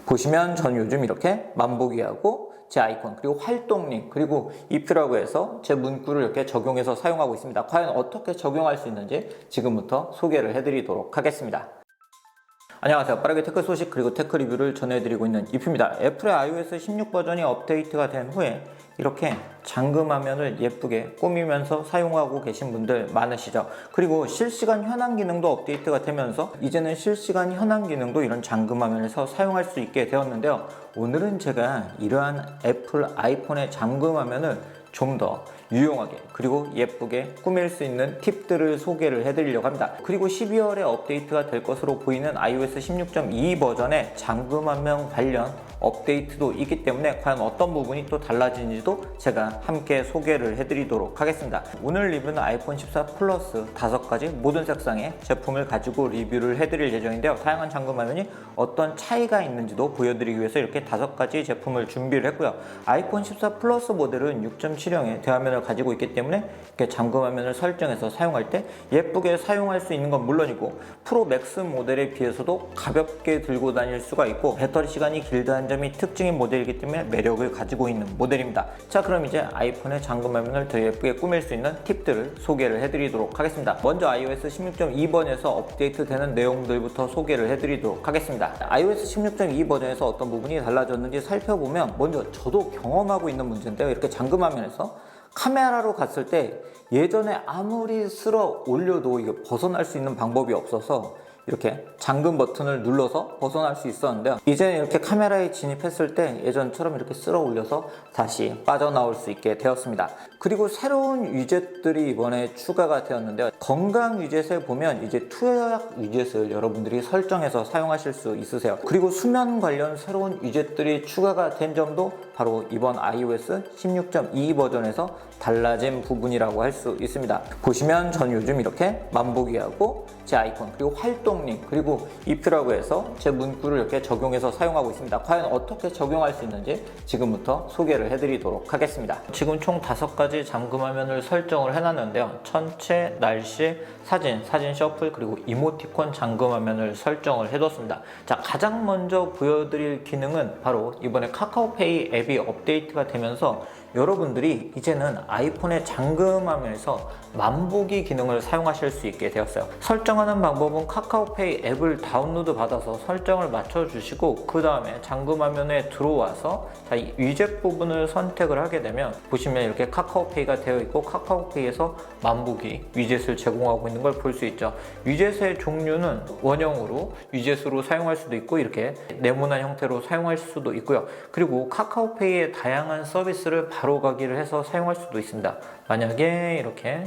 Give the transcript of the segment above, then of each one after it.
보시면 전 요즘 이렇게 만보기하고 제 아이콘 그리고 활동 링 그리고 if라고 해서 제 문구를 이렇게 적용해서 사용하고 있습니다. 과연 어떻게 적용할 수 있는지 지금부터 소개를 해드리도록 하겠습니다. 안녕하세요. 빠르게 테크 소식 그리고 테크 리뷰를 전해드리고 있는 if입니다. 애플의 iOS 16 버전이 업데이트가 된 후에 이렇게 잠금 화면을 예쁘게 꾸미면서 사용하고 계신 분들 많으시죠. 그리고 실시간 현황 기능도 업데이트가 되면서 이제는 실시간 현황 기능도 이런 잠금 화면에서 사용할 수 있게 되었는데요. 오늘은 제가 이러한 애플 아이폰의 잠금 화면을 좀 더 유용하게 그리고 예쁘게 꾸밀 수 있는 팁들을 소개를 해드리려고 합니다. 그리고 12월에 업데이트가 될 것으로 보이는 iOS 16.2 버전의 잠금 화면 관련 업데이트도 있기 때문에 과연 어떤 부분이 또 달라지는지도 제가 함께 소개를 해드리도록 하겠습니다. 오늘 리뷰는 아이폰 14 플러스 5가지 모든 색상의 제품을 가지고 리뷰를 해드릴 예정인데요. 다양한 잠금 화면이 어떤 차이가 있는지도 보여드리기 위해서 이렇게 5가지 제품을 준비를 했고요. 아이폰 14 플러스 모델은 6.7형의 대화면을 가지고 있기 때문에 이렇게 잠금 화면을 설정해서 사용할 때 예쁘게 사용할 수 있는 건 물론이고 프로 맥스 모델에 비해서도 가볍게 들고 다닐 수가 있고 배터리 시간이 길다는 점이 특징인 모델이기 때문에 매력을 가지고 있는 모델입니다. 자, 그럼 이제 아이폰의 잠금 화면을 더 예쁘게 꾸밀 수 있는 팁들을 소개를 해드리도록 하겠습니다. 먼저 iOS 16.2번에서 업데이트 되는 내용들부터 소개를 해드리도록 하겠습니다. iOS 16.2 버전에서 어떤 부분이 달라졌는지 살펴보면 먼저 저도 경험하고 있는 문제인데요. 이렇게 잠금 화면에서 카메라로 갔을 때 예전에 아무리 쓸어 올려도 이게 벗어날 수 있는 방법이 없어서 이렇게 잠금 버튼을 눌러서 벗어날 수 있었는데요. 이제는 이렇게 카메라에 진입했을 때 예전처럼 이렇게 쓸어 올려서 다시 빠져나올 수 있게 되었습니다. 그리고 새로운 위젯들이 이번에 추가가 되었는데요. 건강 위젯에 보면 이제 투약 위젯을 여러분들이 설정해서 사용하실 수 있으세요. 그리고 수면 관련 새로운 위젯들이 추가가 된 점도 바로 이번 iOS 16.2 버전에서 달라진 부분이라고 할 수 있습니다. 보시면 전 요즘 이렇게 만보기하고 제 아이콘 그리고 활동 링 그리고 if라고 해서 제 문구를 이렇게 적용해서 사용하고 있습니다. 과연 어떻게 적용할 수 있는지 지금부터 소개를 해드리도록 하겠습니다. 지금 총 5가지 잠금 화면을 설정을 해놨는데요. 전체, 날씨, 사진 셔플 그리고 이모티콘 잠금 화면을 설정을 해뒀습니다. 자, 가장 먼저 보여드릴 기능은 바로 이번에 카카오페이 앱이 업데이트가 되면서 여러분들이 이제는 아이폰의 잠금 화면에서 만보기 기능을 사용하실 수 있게 되었어요. 설정하는 방법은 카카오페이 앱을 다운로드 받아서 설정을 맞춰주시고 그 다음에 잠금 화면에 들어와서 이 위젯 부분을 선택을 하게 되면 보시면 이렇게 카카오페이가 되어 있고 카카오페이에서 만보기 위젯을 제공하고 있는 걸 볼 수 있죠. 위젯의 종류는 원형으로 위젯으로 사용할 수도 있고 이렇게 네모난 형태로 사용할 수도 있고요. 그리고 카카오페이의 다양한 서비스를 바로가기를 해서 사용할 수도 있습니다. 만약에 이렇게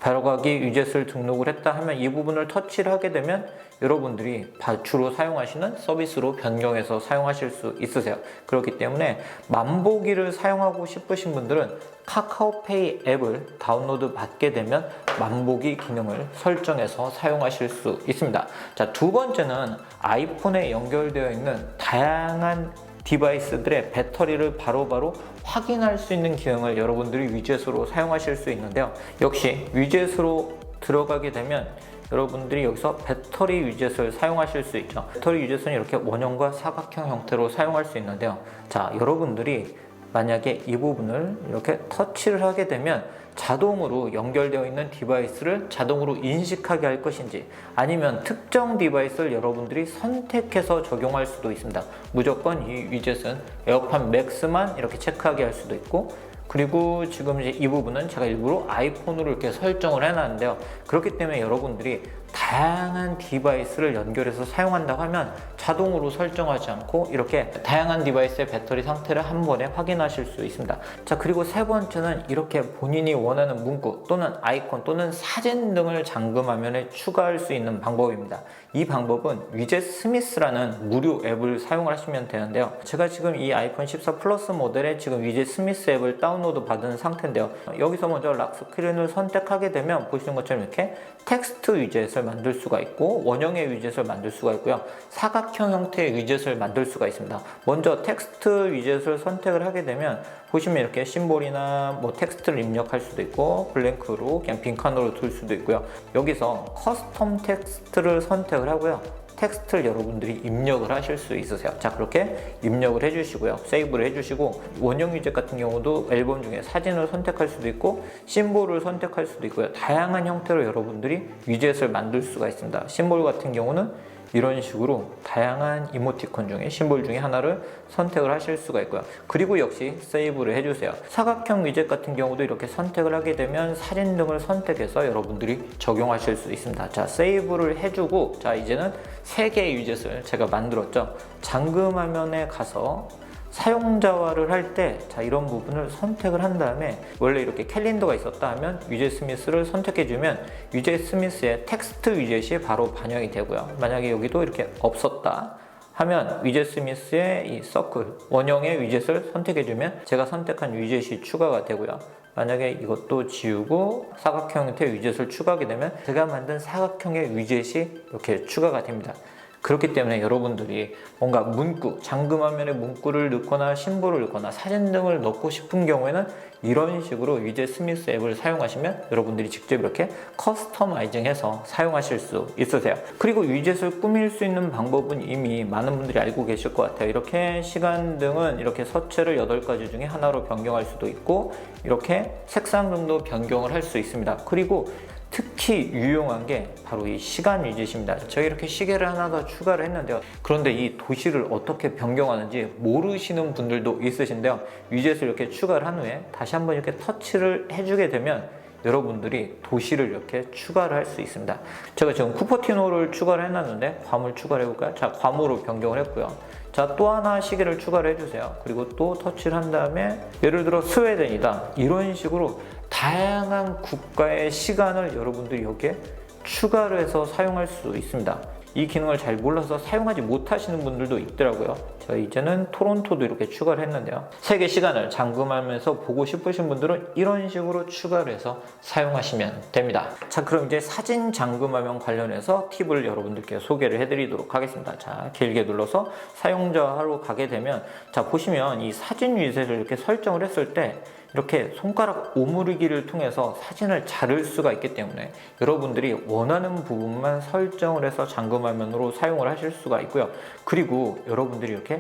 바로가기 위젯을 등록을 했다 하면 이 부분을 터치를 하게 되면 여러분들이 주로 사용하시는 서비스로 변경해서 사용하실 수 있으세요. 그렇기 때문에 만보기를 사용하고 싶으신 분들은 카카오페이 앱을 다운로드 받게 되면 만보기 기능을 설정해서 사용하실 수 있습니다. 자, 두 번째는 아이폰에 연결되어 있는 다양한 디바이스들의 배터리를 바로바로 확인할 수 있는 기능을 여러분들이 위젯으로 사용하실 수 있는데요. 역시 위젯으로 들어가게 되면 여러분들이 여기서 배터리 위젯을 사용하실 수 있죠. 배터리 위젯은 이렇게 원형과 사각형 형태로 사용할 수 있는데요. 자, 여러분들이 만약에 이 부분을 이렇게 터치를 하게 되면 자동으로 연결되어 있는 디바이스를 자동으로 인식하게 할 것인지 아니면 특정 디바이스를 여러분들이 선택해서 적용할 수도 있습니다. 무조건 이 위젯은 에어팟 맥스만 이렇게 체크하게 할 수도 있고 그리고 지금 이제 이 부분은 제가 일부러 아이폰으로 이렇게 설정을 해놨는데요. 그렇기 때문에 여러분들이 다양한 디바이스를 연결해서 사용한다고 하면 자동으로 설정하지 않고 이렇게 다양한 디바이스의 배터리 상태를 한 번에 확인하실 수 있습니다. 자, 그리고 세 번째는 이렇게 본인이 원하는 문구 또는 아이콘 또는 사진 등을 잠금 화면에 추가할 수 있는 방법입니다. 이 방법은 위젯 스미스라는 무료 앱을 사용을 하시면 되는데요. 제가 지금 이 아이폰 14 플러스 모델에 지금 위젯 스미스 앱을 다운로드 받은 상태인데요. 여기서 먼저 락 스크린을 선택하게 되면 보시는 것처럼 이렇게 텍스트 위젯을 만들 수가 있고 원형의 위젯을 만들 수가 있고요. 사각형 형태의 위젯을 만들 수가 있습니다. 먼저 텍스트 위젯을 선택을 하게 되면 보시면 이렇게 심볼이나 뭐 텍스트를 입력할 수도 있고 블랭크로 그냥 빈칸으로 둘 수도 있고요. 여기서 커스텀 텍스트를 선택을 하고요. 텍스트를 여러분들이 입력을 하실 수 있으세요. 자, 그렇게 입력을 해주시고요. 세이브를 해주시고, 원형 위젯 같은 경우도 앨범 중에 사진을 선택할 수도 있고 심볼을 선택할 수도 있고요. 다양한 형태로 여러분들이 위젯을 만들 수가 있습니다. 심볼 같은 경우는 이런 식으로 다양한 이모티콘 중에 심볼 중에 하나를 선택을 하실 수가 있고요. 그리고 역시 세이브를 해주세요. 사각형 위젯 같은 경우도 이렇게 선택을 하게 되면 사진 등을 선택해서 여러분들이 적용하실 수 있습니다. 자, 세이브를 해주고, 자, 이제는 3개의 위젯을 제가 만들었죠. 잠금 화면에 가서 사용자화를 할 때, 자, 이런 부분을 선택을 한 다음에, 원래 이렇게 캘린더가 있었다 하면 위젯 스미스를 선택해주면 위젯 스미스의 텍스트 위젯이 바로 반영이 되고요. 만약에 여기도 이렇게 없었다 하면 위젯 스미스의 이 서클, 원형의 위젯을 선택해주면 제가 선택한 위젯이 추가가 되고요. 만약에 이것도 지우고 사각형 형태의 위젯을 추가하게 되면 제가 만든 사각형의 위젯이 이렇게 추가가 됩니다. 그렇기 때문에 여러분들이 뭔가 문구, 잠금 화면에 문구를 넣거나 심볼을 넣거나 사진 등을 넣고 싶은 경우에는 이런 식으로 위젯 스미스 앱을 사용하시면 여러분들이 직접 이렇게 커스터마이징해서 사용하실 수 있으세요. 그리고 위젯을 꾸밀 수 있는 방법은 이미 많은 분들이 알고 계실 것 같아요. 이렇게 시간 등은 이렇게 서체를 8가지 중에 하나로 변경할 수도 있고, 이렇게 색상 등도 변경을 할 수 있습니다. 그리고 특히 유용한 게 바로 이 시간 위젯입니다. 제가 이렇게 시계를 하나 더 추가를 했는데요. 그런데 이 도시를 어떻게 변경하는지 모르시는 분들도 있으신데요. 위젯을 이렇게 추가를 한 후에 다시 한번 이렇게 터치를 해주게 되면 여러분들이 도시를 이렇게 추가를 할 수 있습니다. 제가 지금 쿠퍼티노를 추가를 해놨는데 괌을 추가를 해볼까요? 자, 괌으로 변경을 했고요. 자, 또 하나 시계를 추가를 해주세요. 그리고 또 터치를 한 다음에 예를 들어 스웨덴이다, 이런 식으로 다양한 국가의 시간을 여러분들이 여기에 추가를 해서 사용할 수 있습니다. 이 기능을 잘 몰라서 사용하지 못하시는 분들도 있더라고요. 제가 이제는 토론토도 이렇게 추가를 했는데요. 세계 시간을 잠금하면서 보고 싶으신 분들은 이런 식으로 추가를 해서 사용하시면 됩니다. 자, 그럼 이제 사진 잠금화면 관련해서 팁을 여러분들께 소개를 해드리도록 하겠습니다. 자, 길게 눌러서 사용자로 가게 되면, 자, 보시면 이 사진 위젯을 이렇게 설정을 했을 때 이렇게 손가락 오므리기를 통해서 사진을 자를 수가 있기 때문에 여러분들이 원하는 부분만 설정을 해서 잠금화면으로 사용을 하실 수가 있고요. 그리고 여러분들이 이렇게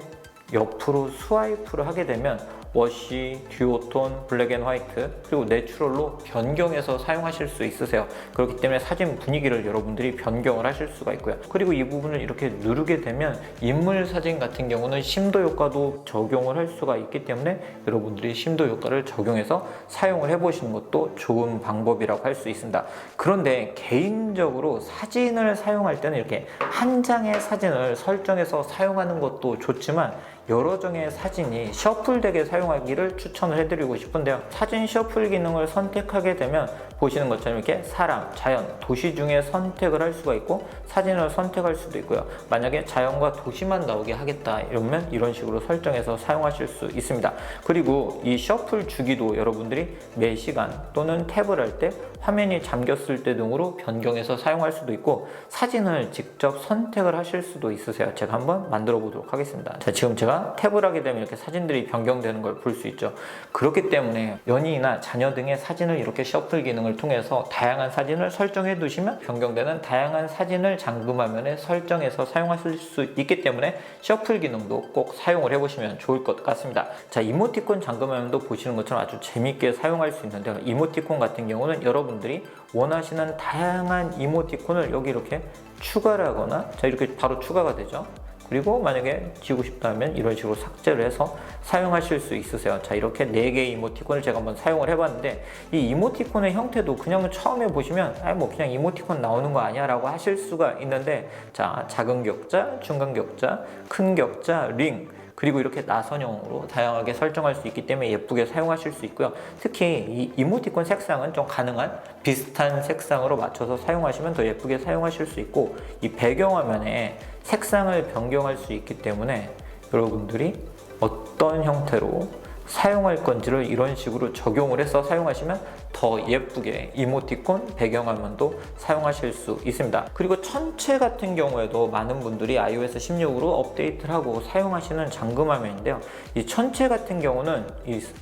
옆으로 스와이프를 하게 되면 워시, 듀오톤, 블랙 앤 화이트, 그리고 내추럴로 변경해서 사용하실 수 있으세요. 그렇기 때문에 사진 분위기를 여러분들이 변경을 하실 수가 있고요. 그리고 이 부분을 이렇게 누르게 되면 인물 사진 같은 경우는 심도 효과도 적용을 할 수가 있기 때문에 여러분들이 심도 효과를 적용해서 사용을 해보시는 것도 좋은 방법이라고 할 수 있습니다. 그런데 개인적으로 사진을 사용할 때는 이렇게 한 장의 사진을 설정해서 사용하는 것도 좋지만 여러 장의 사진이 셔플되게 사용하기를 추천을 해드리고 싶은데요. 사진 셔플 기능을 선택하게 되면 보시는 것처럼 이렇게 사람, 자연, 도시 중에 선택을 할 수가 있고 사진을 선택할 수도 있고요. 만약에 자연과 도시만 나오게 하겠다 이러면 이런 식으로 설정해서 사용하실 수 있습니다. 그리고 이 셔플 주기도 여러분들이 매 시간 또는 탭을 할 때 화면이 잠겼을 때 등으로 변경해서 사용할 수도 있고 사진을 직접 선택을 하실 수도 있으세요. 제가 한번 만들어 보도록 하겠습니다. 자, 지금 제가 탭을 하게 되면 이렇게 사진들이 변경되는 걸 볼 수 있죠. 그렇기 때문에 연인이나 자녀 등의 사진을 이렇게 셔플 기능을 통해서 다양한 사진을 설정해 두시면 변경되는 다양한 사진을 잠금화면에 설정해서 사용하실 수 있기 때문에 셔플 기능도 꼭 사용을 해보시면 좋을 것 같습니다. 자, 이모티콘 잠금화면도 보시는 것처럼 아주 재밌게 사용할 수 있는데요. 이모티콘 같은 경우는 여러분들이 원하시는 다양한 이모티콘을 여기 이렇게 추가를 하거나, 자, 이렇게 바로 추가가 되죠. 그리고 만약에 지우고 싶다면 이런 식으로 삭제를 해서 사용하실 수 있으세요. 자, 이렇게 4개의 이모티콘을 제가 한번 사용을 해봤는데 이 이모티콘의 형태도 그냥 처음에 보시면 뭐 그냥 이모티콘 나오는 거 아니야 라고 하실 수가 있는데, 자, 작은 격자, 중간 격자, 큰 격자, 링, 그리고 이렇게 나선형으로 다양하게 설정할 수 있기 때문에 예쁘게 사용하실 수 있고요. 특히 이 이모티콘 색상은 좀 가능한 비슷한 색상으로 맞춰서 사용하시면 더 예쁘게 사용하실 수 있고, 이 배경화면에 색상을 변경할 수 있기 때문에 여러분들이 어떤 형태로 사용할 건지를 이런 식으로 적용을 해서 사용하시면 더 예쁘게 이모티콘 배경화면도 사용하실 수 있습니다. 그리고 천체 같은 경우에도 많은 분들이 iOS 16으로 업데이트를 하고 사용하시는 잠금화면인데요. 이 천체 같은 경우는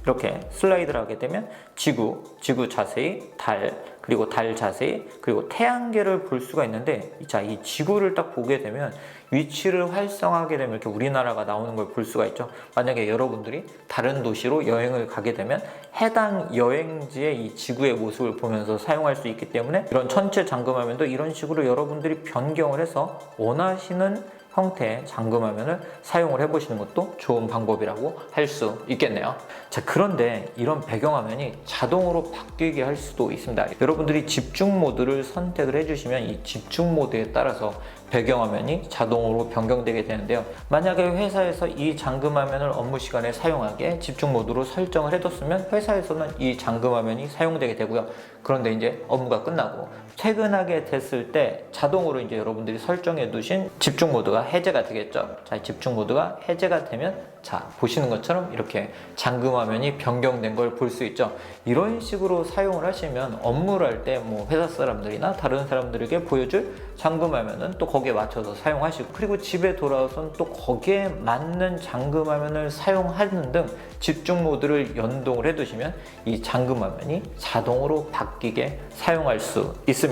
이렇게 슬라이드를 하게 되면 지구 자세히, 달, 그리고 달 자세, 그리고 태양계를 볼 수가 있는데, 자, 이 지구를 딱 보게 되면 위치를 활성화하게 되면 이렇게 우리나라가 나오는 걸 볼 수가 있죠. 만약에 여러분들이 다른 도시로 여행을 가게 되면 해당 여행지의 이 지구의 모습을 보면서 사용할 수 있기 때문에, 이런 천체 잠금화면도 이런 식으로 여러분들이 변경을 해서 원하시는 형태의 잠금화면을 사용을 해보시는 것도 좋은 방법이라고 할 수 있겠네요. 자, 그런데 이런 배경화면이 자동으로 바뀌게 할 수도 있습니다. 여러분들이 집중 모드를 선택을 해주시면 이 집중 모드에 따라서 배경화면이 자동으로 변경되게 되는데요. 만약에 회사에서 이 잠금화면을 업무 시간에 사용하게 집중 모드로 설정을 해뒀으면 회사에서는 이 잠금화면이 사용되게 되고요. 그런데 이제 업무가 끝나고 퇴근하게 됐을 때 자동으로 이제 여러분들이 설정해 두신 집중 모드가 해제가 되겠죠. 자, 집중 모드가 해제가 되면, 자, 보시는 것처럼 이렇게 잠금화면이 변경된 걸 볼 수 있죠. 이런 식으로 사용을 하시면 업무를 할 때 뭐 회사 사람들이나 다른 사람들에게 보여줄 잠금화면은 또 거기에 맞춰서 사용하시고, 그리고 집에 돌아와서는 또 거기에 맞는 잠금화면을 사용하는 등 집중 모드를 연동을 해 두시면 이 잠금화면이 자동으로 바뀌게 사용할 수 있습니다.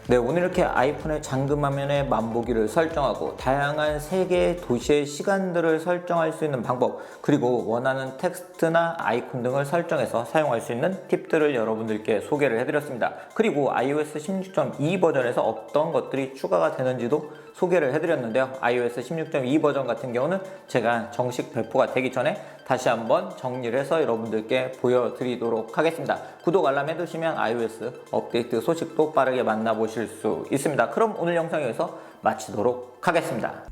네, 오늘 이렇게 아이폰의 잠금화면의 만보기를 설정하고 다양한 세계의 도시의 시간들을 설정할 수 있는 방법, 그리고 원하는 텍스트나 아이콘 등을 설정해서 사용할 수 있는 팁들을 여러분들께 소개를 해드렸습니다. 그리고 iOS 16.2 버전에서 어떤 것들이 추가가 되는지도 소개를 해드렸는데요. iOS 16.2 버전 같은 경우는 제가 정식 배포가 되기 전에 다시 한번 정리를 해서 여러분들께 보여드리도록 하겠습니다. 구독 알람 해두시면 iOS 업데이트 소식도 빠르게 만나보실 수 있습니다. 그럼 오늘 영상 여기서 마치도록 하겠습니다.